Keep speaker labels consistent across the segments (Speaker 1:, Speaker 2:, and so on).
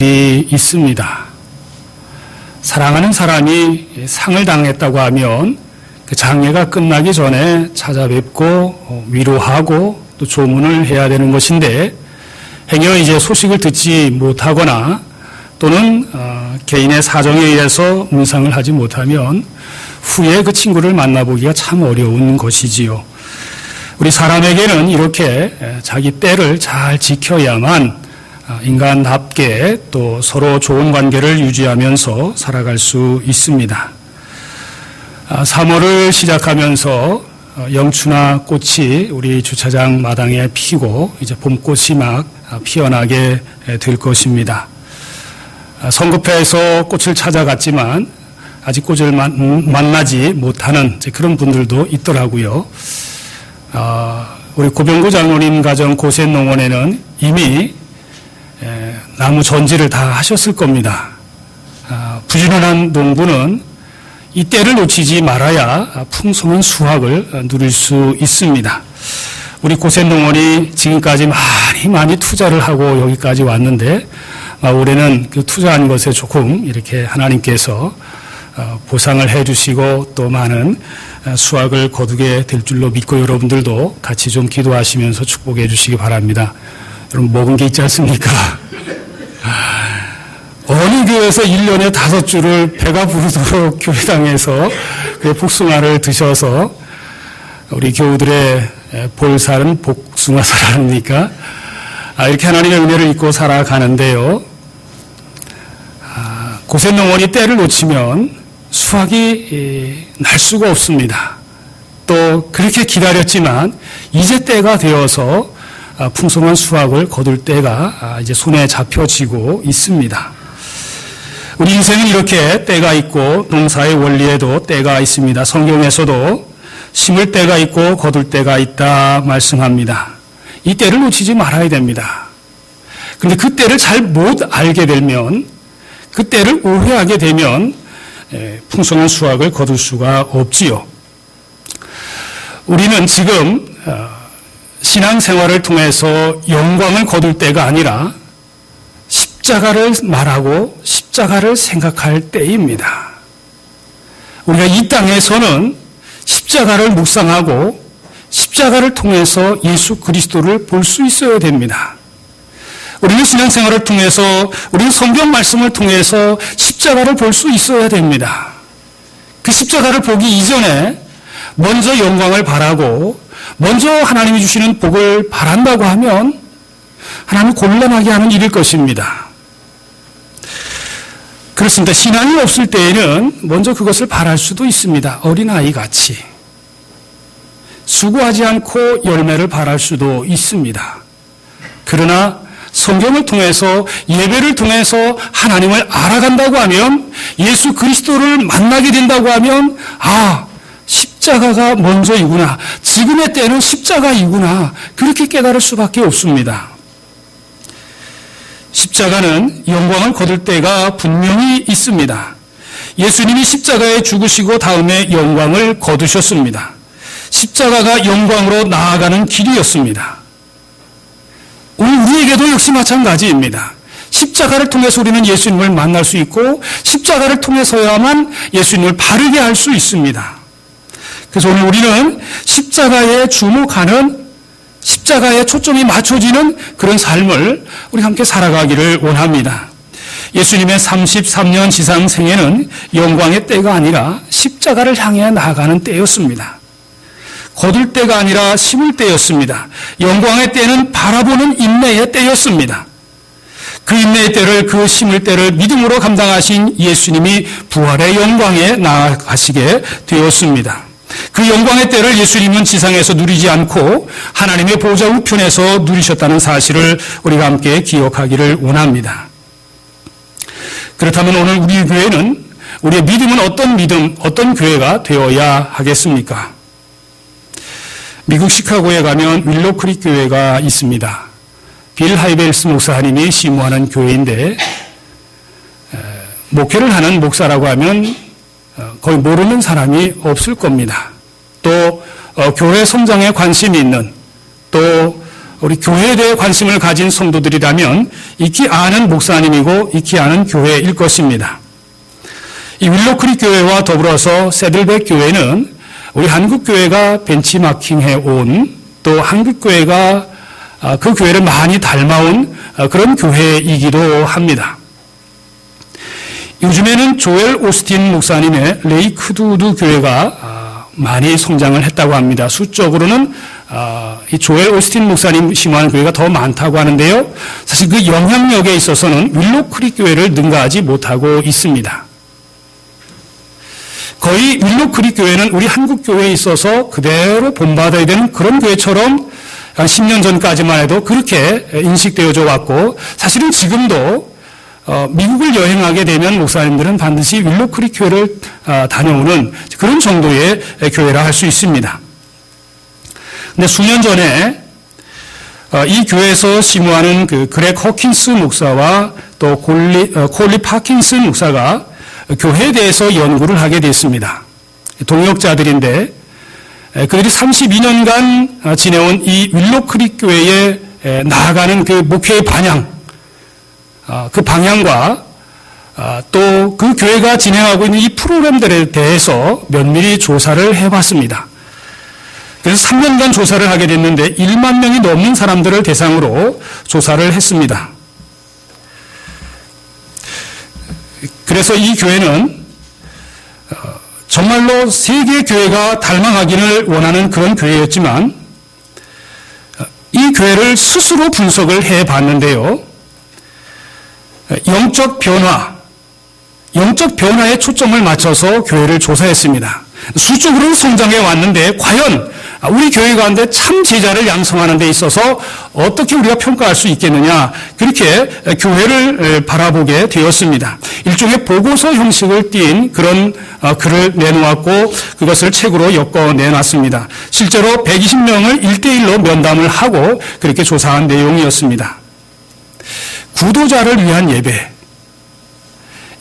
Speaker 1: 있습니다. 사랑하는 사람이 상을 당했다고 하면 그 장례가 끝나기 전에 찾아뵙고 위로하고 또 조문을 해야 되는 것인데, 행여 이제 소식을 듣지 못하거나 또는 개인의 사정에 의해서 문상을 하지 못하면 후에 그 친구를 만나보기가 참 어려운 것이지요. 우리 사람에게는 이렇게 자기 때를 잘 지켜야만 인간답게 또 서로 좋은 관계를 유지하면서 살아갈 수 있습니다. 3월을 시작하면서 영추나 꽃이 우리 주차장 마당에 피고 이제 봄꽃이 막 피어나게 될 것입니다. 성급해서 꽃을 찾아갔지만 아직 꽃을 만나지 못하는 그런 분들도 있더라고요. 우리 고병구 장로님 가정 고센농원에는 이미 나무 전지를 다 하셨을 겁니다. 부지런한 농부는 이 때를 놓치지 말아야 풍성한 수확을 누릴 수 있습니다. 우리 고센농원이 지금까지 많이 투자를 하고 여기까지 왔는데, 올해는 그 투자한 것에 조금 이렇게 하나님께서 보상을 해주시고 또 많은 수확을 거두게 될 줄로 믿고, 여러분들도 같이 좀 기도하시면서 축복해 주시기 바랍니다. 여러분, 먹은 게 있지 않습니까? 어느 교회에서 1년에 5주를 배가 부르도록 교회당에서 그 복숭아를 드셔서 우리 교우들의 볼살은 복숭아살 아닙니까? 이렇게 하나님의 은혜를 잊고 살아가는데요. 고센농원이 때를 놓치면 수확이 날 수가 없습니다. 또 그렇게 기다렸지만 이제 때가 되어서 풍성한 수확을 거둘 때가 이제 손에 잡혀지고 있습니다. 우리 인생은 이렇게 때가 있고 농사의 원리에도 때가 있습니다. 성경에서도 심을 때가 있고 거둘 때가 있다 말씀합니다. 이 때를 놓치지 말아야 됩니다. 그런데 그 때를 잘 못 알게 되면, 그 때를 오해하게 되면 풍성한 수확을 거둘 수가 없지요. 우리는 지금 신앙생활을 통해서 영광을 거둘 때가 아니라 십자가를 말하고 십자가를 생각할 때입니다. 우리가 이 땅에서는 십자가를 묵상하고 십자가를 통해서 예수 그리스도를 볼 수 있어야 됩니다. 우리는 신앙생활을 통해서, 우리는 성경 말씀을 통해서 십자가를 볼 수 있어야 됩니다. 그 십자가를 보기 이전에 먼저 영광을 바라고 먼저 하나님이 주시는 복을 바란다고 하면 하나님을 곤란하게 하는 일일 것입니다. 그렇습니다. 신앙이 없을 때에는 먼저 그것을 바랄 수도 있습니다. 어린아이 같이. 수고하지 않고 열매를 바랄 수도 있습니다. 그러나 성경을 통해서, 예배를 통해서 하나님을 알아간다고 하면, 예수 그리스도를 만나게 된다고 하면, 십자가가 먼저이구나, 지금의 때는 십자가이구나, 그렇게 깨달을 수밖에 없습니다. 십자가는 영광을 거둘 때가 분명히 있습니다. 예수님이 십자가에 죽으시고 다음에 영광을 거두셨습니다. 십자가가 영광으로 나아가는 길이었습니다. 오늘 우리에게도 역시 마찬가지입니다. 십자가를 통해서 우리는 예수님을 만날 수 있고, 십자가를 통해서야만 예수님을 바르게 할 수 있습니다. 그래서 오늘 우리는 십자가에 주목하는, 십자가에 초점이 맞춰지는 그런 삶을 우리 함께 살아가기를 원합니다. 예수님의 33년 지상 생애는 영광의 때가 아니라 십자가를 향해 나아가는 때였습니다. 거둘 때가 아니라 심을 때였습니다. 영광의 때는 바라보는 인내의 때였습니다. 그 인내의 때를, 그 심을 때를 믿음으로 감당하신 예수님이 부활의 영광에 나아가시게 되었습니다. 그 영광의 때를 예수님은 지상에서 누리지 않고 하나님의 보좌 우편에서 누리셨다는 사실을 우리가 함께 기억하기를 원합니다. 그렇다면 오늘 우리 교회는, 우리의 믿음은 어떤 믿음, 어떤 교회가 되어야 하겠습니까? 미국 시카고에 가면 윌로크릭 교회가 있습니다. 빌 하이벨스 목사님이 심무하는 교회인데, 목회를 하는 목사라고 하면 거의 모르는 사람이 없을 겁니다. 또 교회 성장에 관심이 있는, 또 우리 교회에 대해 관심을 가진 성도들이라면 익히 아는 목사님이고 익히 아는 교회일 것입니다. 이 윌로크릭 교회와 더불어서 새들백 교회는 우리 한국 교회가 벤치마킹해 온, 또 한국 교회가 그 교회를 많이 닮아온 그런 교회이기도 합니다. 요즘에는 조엘 오스틴 목사님의 레이크우드 교회가 많이 성장을 했다고 합니다. 수적으로는 이 조엘 오스틴 목사님 심호하는 교회가 더 많다고 하는데요. 사실 그 영향력에 있어서는 윌로크릭 교회를 능가하지 못하고 있습니다. 거의 윌로크릭 교회는 우리 한국 교회에 있어서 그대로 본받아야 되는 그런 교회처럼 한 10년 전까지만 해도 그렇게 인식되어져 왔고, 사실은 지금도 미국을 여행하게 되면 목사님들은 반드시 윌로크릭 교회를 다녀오는 그런 정도의 교회라 할 수 있습니다. 근데 수년 전에 이 교회에서 심호하는 그 그렉 허킨스 목사와 또 콜리 파킨슨 목사가 교회에 대해서 연구를 하게 됐습니다. 동역자들인데 그들이 32년간 지내온 이 윌로크릭 교회에 나아가는 그 목회의 방향, 그 방향과 또 그 교회가 진행하고 있는 이 프로그램들에 대해서 면밀히 조사를 해봤습니다. 그래서 3년간 조사를 하게 됐는데 1만 명이 넘는 사람들을 대상으로 조사를 했습니다. 그래서 이 교회는 정말로 세계 교회가 닮아가기를 원하는 그런 교회였지만 이 교회를 스스로 분석을 해봤는데요. 영적 변화에 초점을 맞춰서 교회를 조사했습니다. 수적으로는 성장해 왔는데 과연 우리 교회 가운데 참 제자를 양성하는 데 있어서 어떻게 우리가 평가할 수 있겠느냐, 그렇게 교회를 바라보게 되었습니다. 일종의 보고서 형식을 띈 그런 글을 내놓았고 그것을 책으로 엮어내놨습니다. 실제로 120명을 1대1로 면담을 하고 그렇게 조사한 내용이었습니다. 구도자를 위한 예배,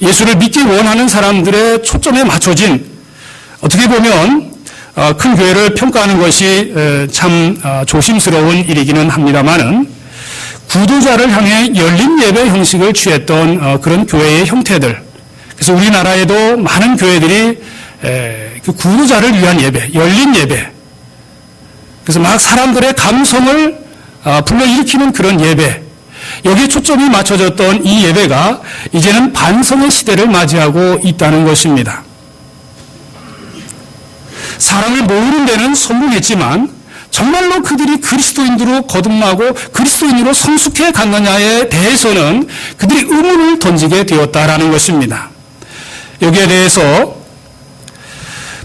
Speaker 1: 예수를 믿기 원하는 사람들의 초점에 맞춰진, 어떻게 보면 큰 교회를 평가하는 것이 참 조심스러운 일이기는 합니다만은 구도자를 향해 열린 예배 형식을 취했던 그런 교회의 형태들, 그래서 우리나라에도 많은 교회들이 그 구도자를 위한 예배, 열린 예배, 그래서 막 사람들의 감성을 불러일으키는 그런 예배, 여기에 초점이 맞춰졌던 이 예배가 이제는 반성의 시대를 맞이하고 있다는 것입니다. 사람을 모으는 데는 성공했지만 정말로 그들이 그리스도인으로 거듭나고 그리스도인으로 성숙해 갔느냐에 대해서는 그들이 의문을 던지게 되었다라는 것입니다. 여기에 대해서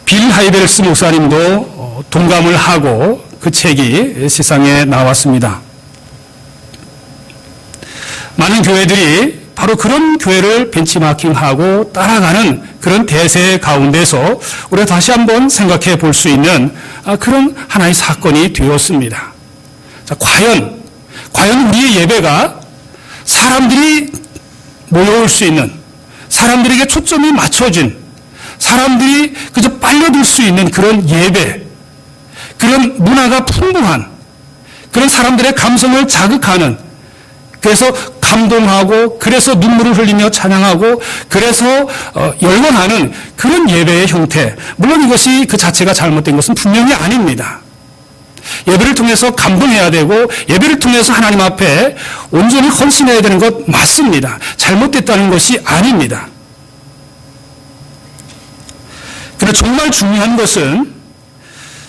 Speaker 1: 빌 하이벨스 목사님도 동감을 하고 그 책이 세상에 나왔습니다. 많은 교회들이 바로 그런 교회를 벤치마킹하고 따라가는 그런 대세 가운데서 우리가 다시 한번 생각해 볼 수 있는 그런 하나의 사건이 되었습니다. 자, 과연 우리의 예배가 사람들이 모여올 수 있는, 사람들에게 초점이 맞춰진, 사람들이 그저 빨려들 수 있는 그런 예배, 그런 문화가 풍부한, 그런 사람들의 감성을 자극하는, 그래서 감동하고 그래서 눈물을 흘리며 찬양하고 그래서 열광하는 그런 예배의 형태, 물론 이것이 그 자체가 잘못된 것은 분명히 아닙니다. 예배를 통해서 감동해야 되고 예배를 통해서 하나님 앞에 온전히 헌신해야 되는 것 맞습니다. 잘못됐다는 것이 아닙니다. 그러나 정말 중요한 것은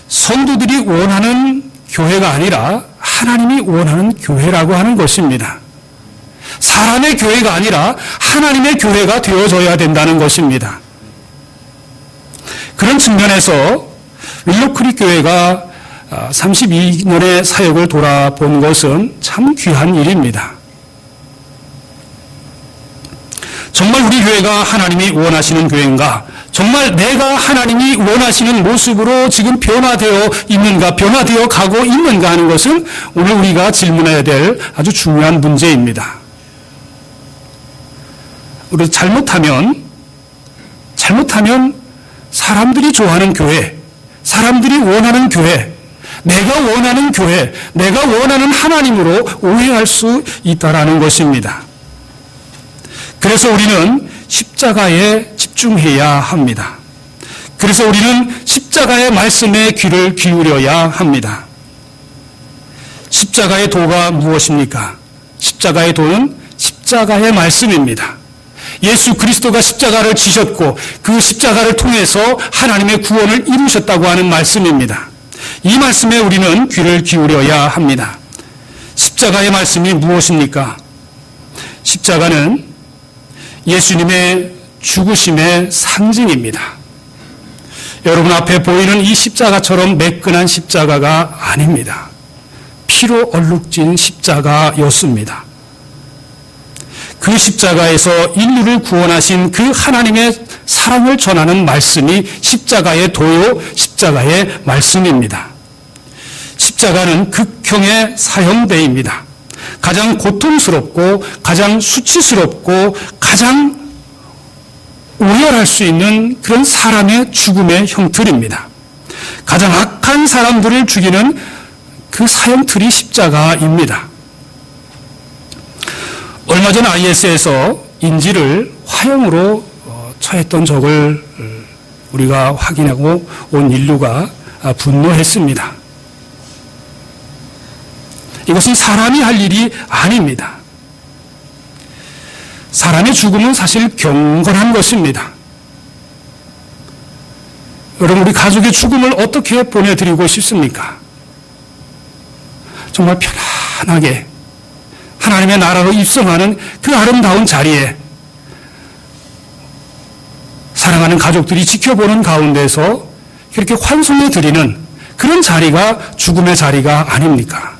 Speaker 1: 성도들이 원하는 교회가 아니라 하나님이 원하는 교회라고 하는 것입니다. 사람의 교회가 아니라 하나님의 교회가 되어져야 된다는 것입니다. 그런 측면에서 윌로크릭 교회가 32년의 사역을 돌아본 것은 참 귀한 일입니다. 정말 우리 교회가 하나님이 원하시는 교회인가? 정말 내가 하나님이 원하시는 모습으로 지금 변화되어 있는가, 변화되어 가고 있는가 하는 것은 오늘 우리가 질문해야 될 아주 중요한 문제입니다. 우리 잘못하면 사람들이 좋아하는 교회, 사람들이 원하는 교회, 내가 원하는 교회, 내가 원하는 하나님으로 오해할 수 있다라는 것입니다. 그래서 우리는 십자가에 집중해야 합니다. 그래서 우리는 십자가의 말씀에 귀를 기울여야 합니다. 십자가의 도가 무엇입니까? 십자가의 도는 십자가의 말씀입니다. 예수 그리스도가 십자가를 지셨고 그 십자가를 통해서 하나님의 구원을 이루셨다고 하는 말씀입니다. 이 말씀에 우리는 귀를 기울여야 합니다. 십자가의 말씀이 무엇입니까? 십자가는 예수님의 죽으심의 상징입니다. 여러분 앞에 보이는 이 십자가처럼 매끈한 십자가가 아닙니다. 피로 얼룩진 십자가였습니다. 그 십자가에서 인류를 구원하신 그 하나님의 사랑을 전하는 말씀이 십자가의 도요, 십자가의 말씀입니다. 십자가는 극형의 사형대입니다. 가장 고통스럽고 가장 수치스럽고 가장 오열할 수 있는 그런 사람의 죽음의 형틀입니다. 가장 악한 사람들을 죽이는 그 사형틀이 십자가입니다. 얼마 전 IS에서 인지를 화형으로 처했던 적을 우리가 확인하고 온 인류가 분노했습니다. 이것은 사람이 할 일이 아닙니다. 사람의 죽음은 사실 경건한 것입니다. 여러분, 우리 가족의 죽음을 어떻게 보내드리고 싶습니까? 정말 편안하게 하나님의 나라로 입성하는 그 아름다운 자리에 사랑하는 가족들이 지켜보는 가운데서 이렇게 환송해 드리는 그런 자리가 죽음의 자리가 아닙니까?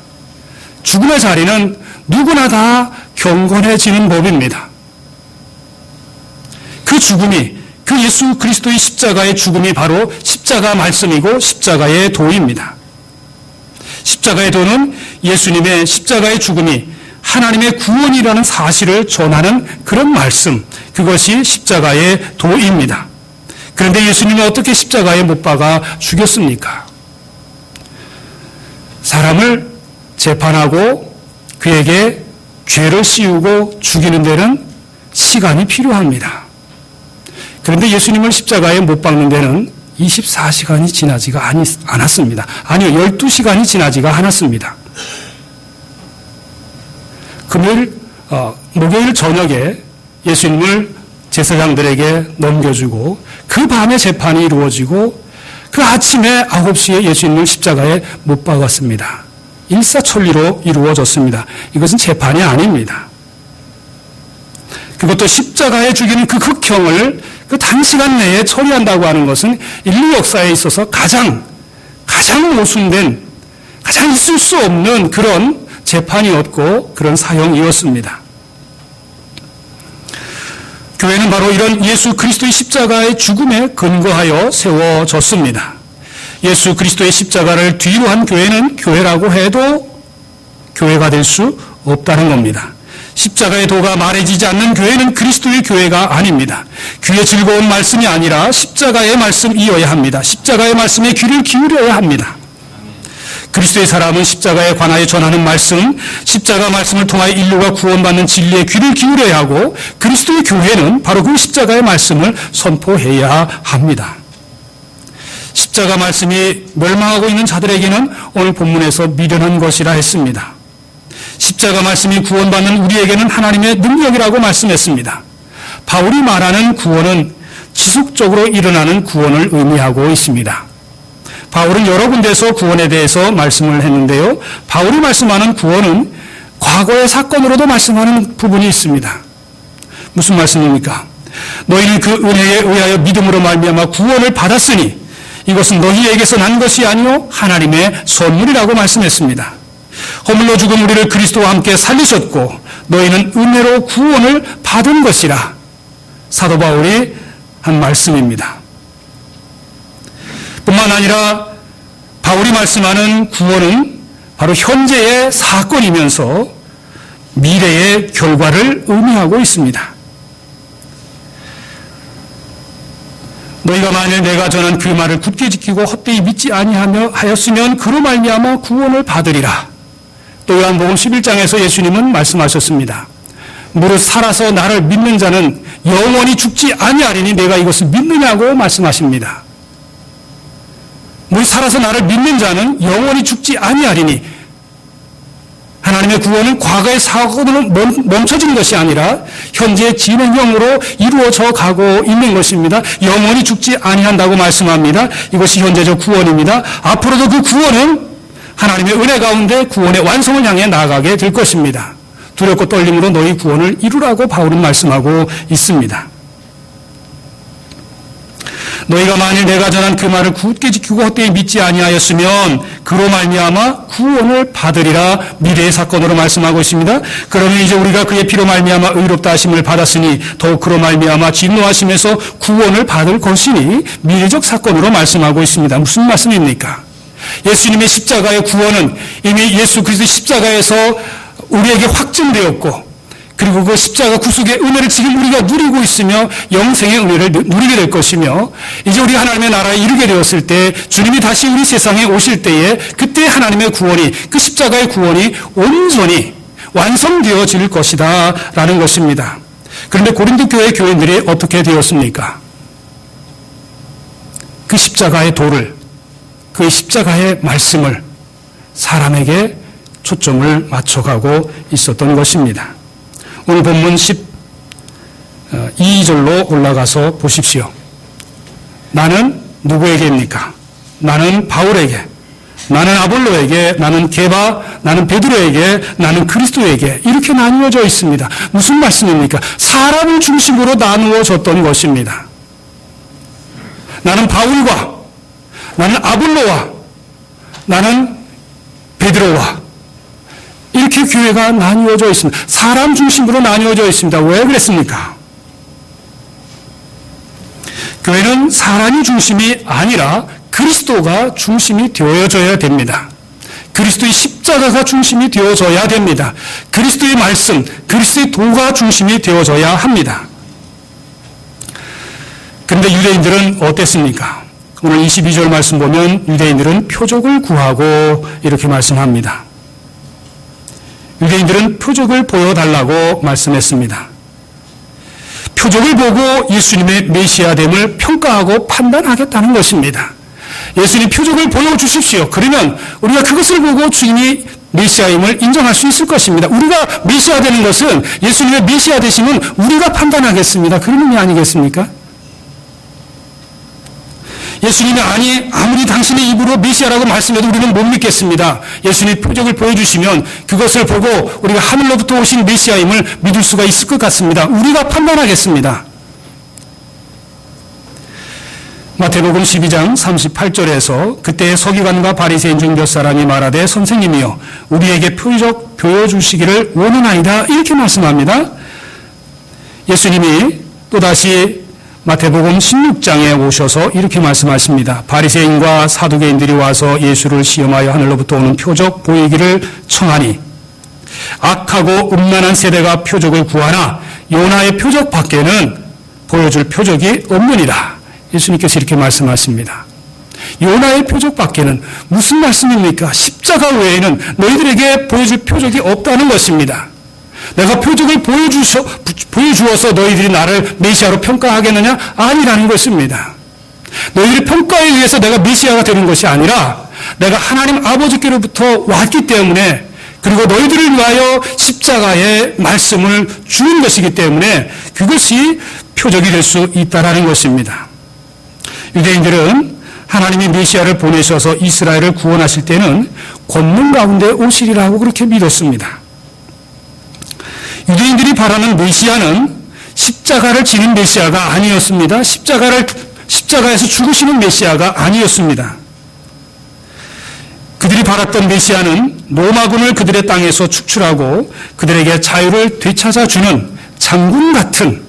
Speaker 1: 죽음의 자리는 누구나 다 경건해지는 법입니다. 그 죽음이, 그 예수 그리스도의 십자가의 죽음이 바로 십자가 말씀이고 십자가의 도입니다. 십자가의 도는 예수님의 십자가의 죽음이 하나님의 구원이라는 사실을 전하는 그런 말씀, 그것이 십자가의 도입니다. 그런데 예수님은 어떻게 십자가에 못 박아 죽였습니까? 사람을 재판하고 그에게 죄를 씌우고 죽이는 데는 시간이 필요합니다. 그런데 예수님을 십자가에 못 박는 데는 24시간이 지나지가 않았습니다. 아니요, 12시간이 지나지가 않았습니다. 목요일 저녁에 예수님을 제사장들에게 넘겨주고 그 밤에 재판이 이루어지고 그 아침에 9시에 예수님을 십자가에 못 박았습니다. 일사천리로 이루어졌습니다. 이것은 재판이 아닙니다. 그것도 십자가에 죽이는 그 극형을 그 단시간 내에 처리한다고 하는 것은 인류 역사에 있어서 가장 모순된, 가장 있을 수 없는 그런 재판이었고 그런 사형이었습니다. 교회는 바로 이런 예수 그리스도의 십자가의 죽음에 근거하여 세워졌습니다. 예수 그리스도의 십자가를 뒤로 한 교회는 교회라고 해도 교회가 될 수 없다는 겁니다. 십자가의 도가 말해지지 않는 교회는 그리스도의 교회가 아닙니다. 귀에 즐거운 말씀이 아니라 십자가의 말씀이어야 합니다. 십자가의 말씀에 귀를 기울여야 합니다. 그리스도의 사람은 십자가에 관하여 전하는 말씀, 십자가 말씀을 통하여 인류가 구원받는 진리에 귀를 기울여야 하고 그리스도의 교회는 바로 그 십자가의 말씀을 선포해야 합니다. 십자가 말씀이 멸망하고 있는 자들에게는 오늘 본문에서 미련한 것이라 했습니다. 십자가 말씀이 구원받는 우리에게는 하나님의 능력이라고 말씀했습니다. 바울이 말하는 구원은 지속적으로 일어나는 구원을 의미하고 있습니다. 바울은 여러 군데에서 구원에 대해서 말씀을 했는데요. 바울이 말씀하는 구원은 과거의 사건으로도 말씀하는 부분이 있습니다. 무슨 말씀입니까? 너희는 그 은혜에 의하여 믿음으로 말미암아 구원을 받았으니 이것은 너희에게서 난 것이 아니요 하나님의 선물이라고 말씀했습니다. 허물로 죽은 우리를 그리스도와 함께 살리셨고 너희는 은혜로 구원을 받은 것이라 사도 바울이 한 말씀입니다. 뿐만 아니라 바울이 말씀하는 구원은 바로 현재의 사건이면서 미래의 결과를 의미하고 있습니다. 너희가 만일 내가 전한 그 말을 굳게 지키고 헛되이 믿지 아니하였으면 그로 말미암아 구원을 받으리라. 또 요한복음 11장에서 예수님은 말씀하셨습니다. 무릇 살아서 나를 믿는 자는 영원히 죽지 아니하리니 내가 이것을 믿느냐고 말씀하십니다. 무릇 살아서 나를 믿는 자는 영원히 죽지 아니하리니 하나님의 구원은 과거의 사고로 멈춰진 것이 아니라 현재 진행형으로 이루어져 가고 있는 것입니다. 영원히 죽지 아니한다고 말씀합니다. 이것이 현재적 구원입니다. 앞으로도 그 구원은 하나님의 은혜 가운데 구원의 완성을 향해 나아가게 될 것입니다. 두렵고 떨림으로 너희 구원을 이루라고 바울은 말씀하고 있습니다. 너희가 만일 내가 전한 그 말을 굳게 지키고 헛되이 믿지 아니하였으면 그로 말미암아 구원을 받으리라. 미래의 사건으로 말씀하고 있습니다. 그러면 이제 우리가 그의 피로 말미암아 의롭다 하심을 받았으니 더욱 그로 말미암아 진노하심에서 구원을 받을 것이니 미래적 사건으로 말씀하고 있습니다. 무슨 말씀입니까? 예수님의 십자가의 구원은 이미 예수 그리스도의 십자가에서 우리에게 확증되었고 그리고 그 십자가 구속의 은혜를 지금 우리가 누리고 있으며 영생의 은혜를 누리게 될 것이며 이제 우리가 하나님의 나라에 이르게 되었을 때 주님이 다시 우리 세상에 오실 때에 그때 하나님의 구원이 그 십자가의 구원이 온전히 완성되어질 것이다 라는 것입니다. 그런데 고린도 교회 교인들이 어떻게 되었습니까? 그 십자가의 도를 그 십자가의 말씀을 사람에게 초점을 맞춰가고 있었던 것입니다. 오늘 본문 12절로 올라가서 보십시오. 나는 누구에게입니까? 나는 바울에게, 나는 아볼로에게, 나는 게바, 나는 베드로에게, 나는 그리스도에게 이렇게 나누어져 있습니다. 무슨 말씀입니까? 사람을 중심으로 나누어졌던 것입니다. 나는 바울과, 나는 아볼로와, 나는 베드로와 이렇게 교회가 나뉘어져 있습니다. 사람 중심으로 나뉘어져 있습니다. 왜 그랬습니까? 교회는 사람이 중심이 아니라 그리스도가 중심이 되어져야 됩니다. 그리스도의 십자가가 중심이 되어져야 됩니다. 그리스도의 말씀, 그리스도의 도가 중심이 되어져야 합니다. 그런데 유대인들은 어땠습니까? 오늘 22절 말씀 보면 유대인들은 표적을 구하고 이렇게 말씀합니다. 유대인들은 표적을 보여달라고 말씀했습니다. 표적을 보고 예수님의 메시아됨을 평가하고 판단하겠다는 것입니다. 예수님 표적을 보여주십시오. 그러면 우리가 그것을 보고 주님이 메시아임을 인정할 수 있을 것입니다. 우리가 메시아 되는 것은 예수님의 메시아 되심은 우리가 판단하겠습니다. 그런 의미 아니겠습니까? 예수님이 아무리 당신의 입으로 메시아라고 말씀해도 우리는 못 믿겠습니다. 예수님이 표적을 보여주시면 그것을 보고 우리가 하늘로부터 오신 메시아임을 믿을 수가 있을 것 같습니다. 우리가 판단하겠습니다. 마태복음 12장 38절에서 그때 서기관과 바리새인 중 몇 사람이 말하되 선생님이여 우리에게 표적 보여주시기를 원하나이다 이렇게 말씀합니다. 예수님이 또다시 마태복음 16장에 오셔서 이렇게 말씀하십니다. 바리새인과 사두개인들이 와서 예수를 시험하여 하늘로부터 오는 표적 보이기를 청하니 악하고 음란한 세대가 표적을 구하나 요나의 표적 밖에는 보여줄 표적이 없느니라. 예수님께서 이렇게 말씀하십니다. 요나의 표적 밖에는 무슨 말씀입니까? 십자가 외에는 너희들에게 보여줄 표적이 없다는 것입니다. 내가 표적을 보여주어서 너희들이 나를 메시아로 평가하겠느냐? 아니라는 것입니다. 너희들의 평가에 의해서 내가 메시아가 되는 것이 아니라 내가 하나님 아버지께로부터 왔기 때문에 그리고 너희들을 위하여 십자가의 말씀을 주는 것이기 때문에 그것이 표적이 될 수 있다는 것입니다. 유대인들은 하나님이 메시아를 보내셔서 이스라엘을 구원하실 때는 권능 가운데 오시리라고 그렇게 믿었습니다. 유대인들이 바라는 메시아는 십자가를 지는 메시아가 아니었습니다. 십자가에서 죽으시는 메시아가 아니었습니다. 그들이 바랐던 메시아는 로마군을 그들의 땅에서 축출하고 그들에게 자유를 되찾아주는 장군 같은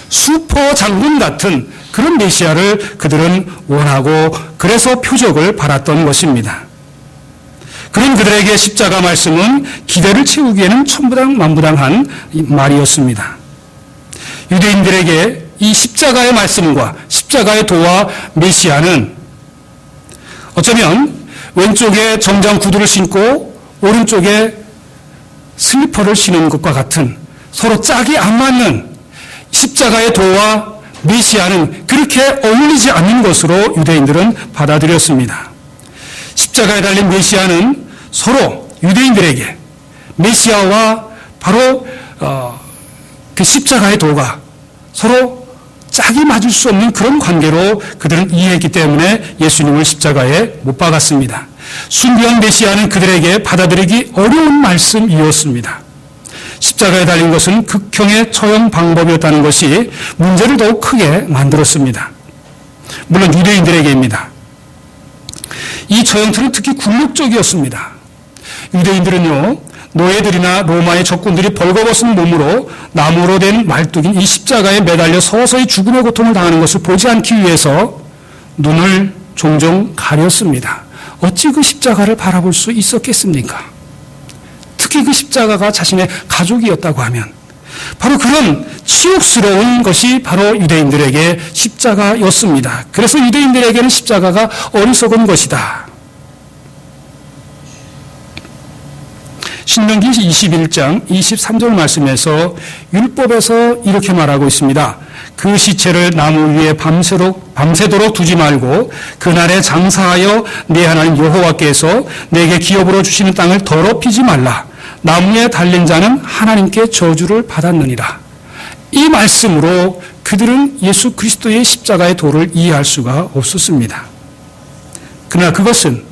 Speaker 1: 슈퍼 장군 같은 그런 메시아를 그들은 원하고 그래서 표적을 바랐던 것입니다. 그런 그들에게 십자가 말씀은 기대를 채우기에는 천부당만부당한 말이었습니다. 유대인들에게 이 십자가의 말씀과 십자가의 도와 메시아는 어쩌면 왼쪽에 정장 구두를 신고 오른쪽에 슬리퍼를 신은 것과 같은 서로 짝이 안 맞는 십자가의 도와 메시아는 그렇게 어울리지 않는 것으로 유대인들은 받아들였습니다. 십자가에 달린 메시아는 서로 유대인들에게 메시아와 바로 그 십자가의 도가 서로 짝이 맞을 수 없는 그런 관계로 그들은 이해했기 때문에 예수님을 십자가에 못 박았습니다. 순교한 메시아는 그들에게 받아들이기 어려운 말씀이었습니다. 십자가에 달린 것은 극형의 처형 방법이었다는 것이 문제를 더욱 크게 만들었습니다. 물론 유대인들에게입니다. 이 처형틀은 특히 굴욕적이었습니다. 유대인들은요, 노예들이나 로마의 적군들이 벌거벗은 몸으로 나무로 된 말뚝인 이 십자가에 매달려 서서히 죽음의 고통을 당하는 것을 보지 않기 위해서 눈을 종종 가렸습니다. 어찌 그 십자가를 바라볼 수 있었겠습니까? 특히 그 십자가가 자신의 가족이었다고 하면 바로 그런 치욕스러운 것이 바로 유대인들에게 십자가였습니다. 그래서 유대인들에게는 십자가가 어리석은 것이다. 신명기 21장 23절 말씀에서 율법에서 이렇게 말하고 있습니다. 그 시체를 나무 위에 밤새도록 두지 말고 그날에 장사하여 내 하나님 여호와께서 내게 기업으로 주시는 땅을 더럽히지 말라. 나무에 달린 자는 하나님께 저주를 받았느니라. 이 말씀으로 그들은 예수 그리스도의 십자가의 도를 이해할 수가 없었습니다. 그러나 그것은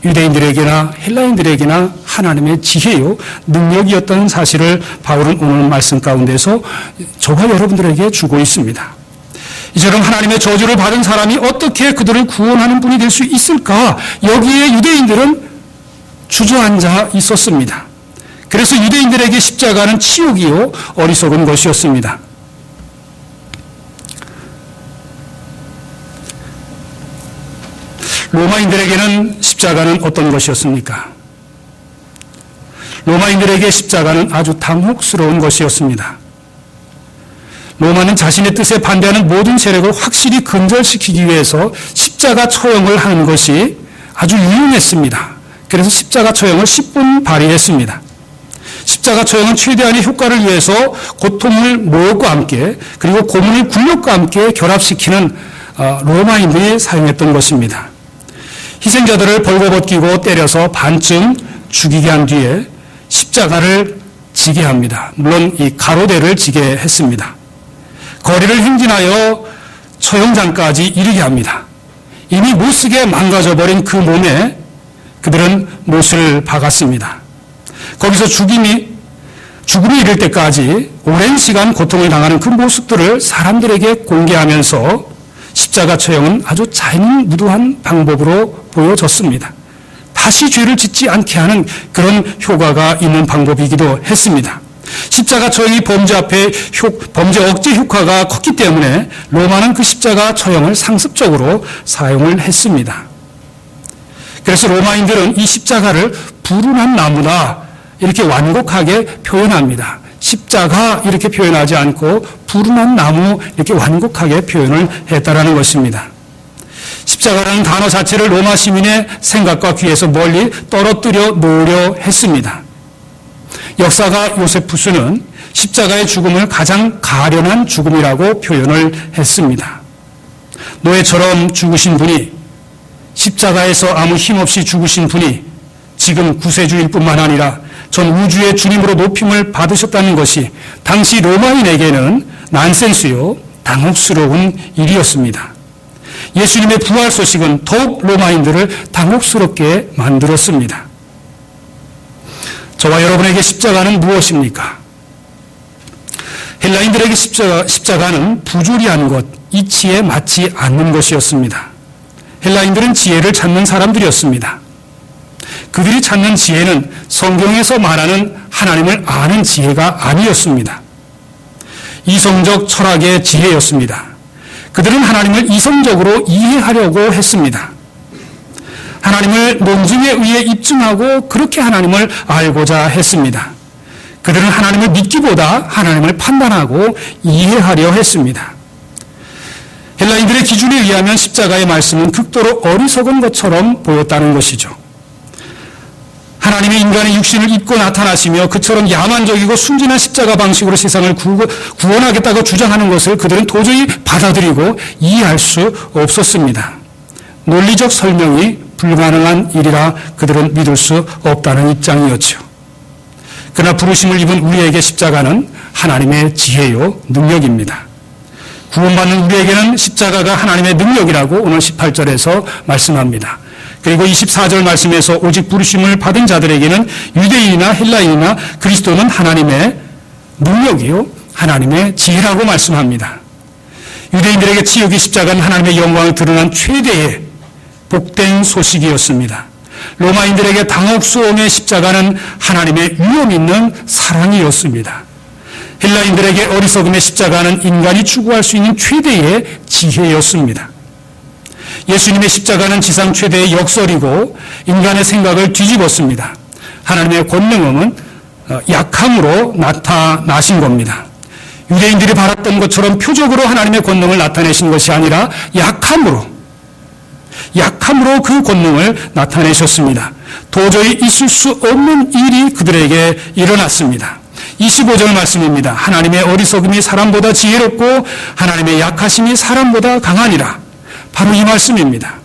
Speaker 1: 유대인들에게나 헬라인들에게나 하나님의 지혜요 능력이었다는 사실을 바울은 오늘 말씀 가운데서 저와 여러분들에게 주고 있습니다. 이처럼 하나님의 저주를 받은 사람이 어떻게 그들을 구원하는 분이 될 수 있을까? 여기에 유대인들은 주저앉아 있었습니다. 그래서 유대인들에게 십자가는 치욕이요 어리석은 것이었습니다. 로마인들에게는 십자가는 어떤 것이었습니까? 로마인들에게 십자가는 아주 당혹스러운 것이었습니다. 로마는 자신의 뜻에 반대하는 모든 세력을 확실히 근절시키기 위해서 십자가 처형을 하는 것이 아주 유용했습니다. 그래서 십자가 처형을 10분 발휘했습니다. 십자가 처형은 최대한의 효과를 위해서 고통을 모욕과 함께 그리고 고문을 굴욕과 함께 결합시키는 로마인들이 사용했던 것입니다. 희생자들을 벌거벗기고 때려서 반쯤 죽이게 한 뒤에 십자가를 지게 합니다. 물론 이 가로대를 지게 했습니다. 거리를 행진하여 처형장까지 이르게 합니다. 이미 못쓰게 망가져버린 그 몸에 그들은 못을 박았습니다. 거기서 죽음이 이를 때까지 오랜 시간 고통을 당하는 그 모습들을 사람들에게 공개하면서 십자가 처형은 아주 자연무도한 방법으로 보여졌습니다. 다시 죄를 짓지 않게 하는 그런 효과가 있는 방법이기도 했습니다. 십자가 처형이 범죄 억제 효과가 컸기 때문에 로마는 그 십자가 처형을 상습적으로 사용을 했습니다. 그래서 로마인들은 이 십자가를 불운한 나무다 이렇게 완곡하게 표현합니다. 십자가 이렇게 표현하지 않고 불운한 나무 이렇게 완곡하게 표현을 했다라는 것입니다. 십자가라는 단어 자체를 로마 시민의 생각과 귀에서 멀리 떨어뜨려 놓으려 했습니다. 역사가 요세푸스는 십자가의 죽음을 가장 가련한 죽음이라고 표현을 했습니다. 노예처럼 죽으신 분이 십자가에서 아무 힘없이 죽으신 분이 지금 구세주일 뿐만 아니라 전 우주의 주님으로 높임을 받으셨다는 것이 당시 로마인에게는 난센스요 당혹스러운 일이었습니다. 예수님의 부활 소식은 더욱 로마인들을 당혹스럽게 만들었습니다. 저와 여러분에게 십자가는 무엇입니까? 헬라인들에게 십자가는 부조리한 것, 이치에 맞지 않는 것이었습니다. 헬라인들은 지혜를 찾는 사람들이었습니다. 그들이 찾는 지혜는 성경에서 말하는 하나님을 아는 지혜가 아니었습니다. 이성적 철학의 지혜였습니다. 그들은 하나님을 이성적으로 이해하려고 했습니다. 하나님을 논증에 의해 입증하고 그렇게 하나님을 알고자 했습니다. 그들은 하나님을 믿기보다 하나님을 판단하고 이해하려 했습니다. 헬라인들의 기준에 의하면 십자가의 말씀은 극도로 어리석은 것처럼 보였다는 것이죠. 하나님이 인간의 육신을 입고 나타나시며 그처럼 야만적이고 순진한 십자가 방식으로 세상을 구원하겠다고 주장하는 것을 그들은 도저히 받아들이고 이해할 수 없었습니다. 논리적 설명이 불가능한 일이라 그들은 믿을 수 없다는 입장이었죠. 그러나 부르심을 입은 우리에게 십자가는 하나님의 지혜요 능력입니다. 구원받는 우리에게는 십자가가 하나님의 능력이라고 오늘 18절에서 말씀합니다. 그리고 24절 말씀에서 오직 부르심을 받은 자들에게는 유대인이나 헬라인이나 그리스도는 하나님의 능력이요 하나님의 지혜라고 말씀합니다. 유대인들에게 지옥의 십자가는 하나님의 영광을 드러난 최대의 복된 소식이었습니다. 로마인들에게 당혹스러움의 십자가는 하나님의 위험 있는 사랑이었습니다. 헬라인들에게 어리석음의 십자가는 인간이 추구할 수 있는 최대의 지혜였습니다. 예수님의 십자가는 지상 최대의 역설이고 인간의 생각을 뒤집었습니다. 하나님의 권능은 약함으로 나타나신 겁니다. 유대인들이 바랐던 것처럼 표적으로 하나님의 권능을 나타내신 것이 아니라 약함으로 그 권능을 나타내셨습니다. 도저히 있을 수 없는 일이 그들에게 일어났습니다. 25절 말씀입니다. 하나님의 어리석음이 사람보다 지혜롭고 하나님의 약하심이 사람보다 강하니라. 바로 이 말씀입니다.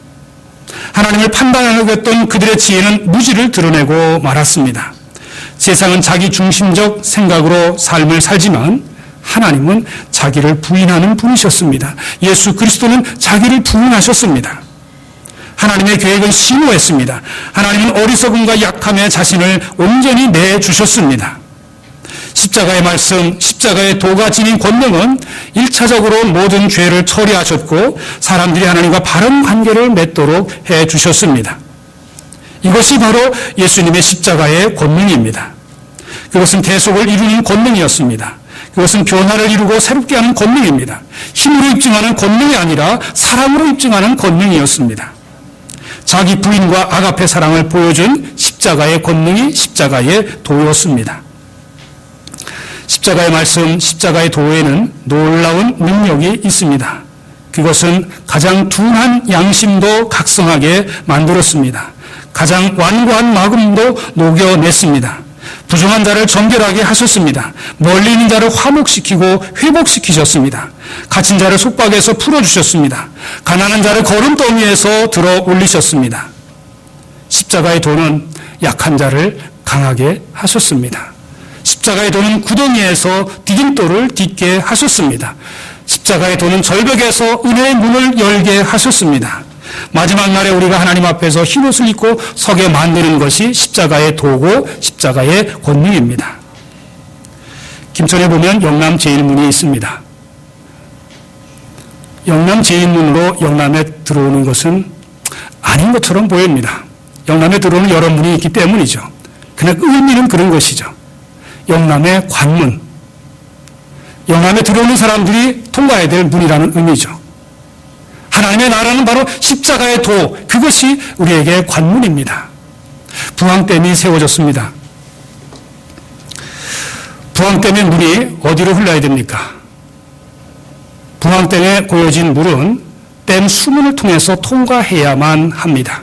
Speaker 1: 하나님을 판단하려던 그들의 지혜는 무지를 드러내고 말았습니다. 세상은 자기 중심적 생각으로 삶을 살지만 하나님은 자기를 부인하는 분이셨습니다. 예수 그리스도는 자기를 부인하셨습니다. 하나님의 계획은 심오했습니다. 하나님은 어리석음과 약함의 자신을 온전히 내주셨습니다. 십자가의 말씀, 십자가의 도가 지닌 권능은 1차적으로 모든 죄를 처리하셨고 사람들이 하나님과 바른 관계를 맺도록 해주셨습니다. 이것이 바로 예수님의 십자가의 권능입니다. 그것은 대속을 이루는 권능이었습니다. 그것은 변화를 이루고 새롭게 하는 권능입니다. 힘으로 입증하는 권능이 아니라 사랑으로 입증하는 권능이었습니다. 자기 부인과 아가페 사랑을 보여준 십자가의 권능이 십자가의 도였습니다. 십자가의 말씀, 십자가의 도에는 놀라운 능력이 있습니다. 그것은 가장 둔한 양심도 각성하게 만들었습니다. 가장 완고한 마음도 녹여냈습니다. 부정한 자를 정결하게 하셨습니다. 멀리 있는 자를 화목시키고 회복시키셨습니다. 갇힌 자를 속박에서 풀어주셨습니다. 가난한 자를 거름더미에서 들어 올리셨습니다. 십자가의 도는 약한 자를 강하게 하셨습니다. 십자가의 도는 구덩이에서 디딤돌을 딛게 하셨습니다. 십자가의 도는 절벽에서 은혜의 문을 열게 하셨습니다. 마지막 날에 우리가 하나님 앞에서 흰옷을 입고 서게 만드는 것이 십자가의 도고 십자가의 권능입니다. 김천에 보면 영남 제1문이 있습니다. 영남 제1문으로 영남에 들어오는 것은 아닌 것처럼 보입니다. 영남에 들어오는 여러 문이 있기 때문이죠. 그러나 의미는 그런 것이죠. 영남의 관문, 영남에 들어오는 사람들이 통과해야 될 문이라는 의미죠. 하나님의 나라는 바로 십자가의 도, 그것이 우리에게 관문입니다. 부항댐이 세워졌습니다. 부항댐의 물이 어디로 흘러야 됩니까? 부항댐에 고여진 물은 댐 수문을 통해서 통과해야만 합니다.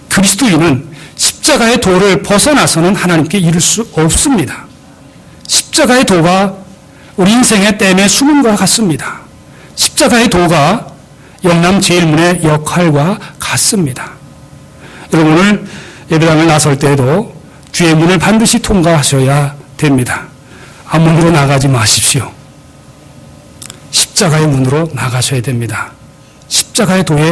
Speaker 1: 그리스도인은 십자가의 도를 벗어나서는 하나님께 이를 수 없습니다. 십자가의 도가 우리 인생의 댐의 수문과 같습니다. 십자가의 도가 영남 제1문의 역할과 같습니다. 여러분 오늘 예배당을 나설 때에도 주의 문을 반드시 통과하셔야 됩니다. 앞문으로 나가지 마십시오. 십자가의 문으로 나가셔야 됩니다. 십자가의 도에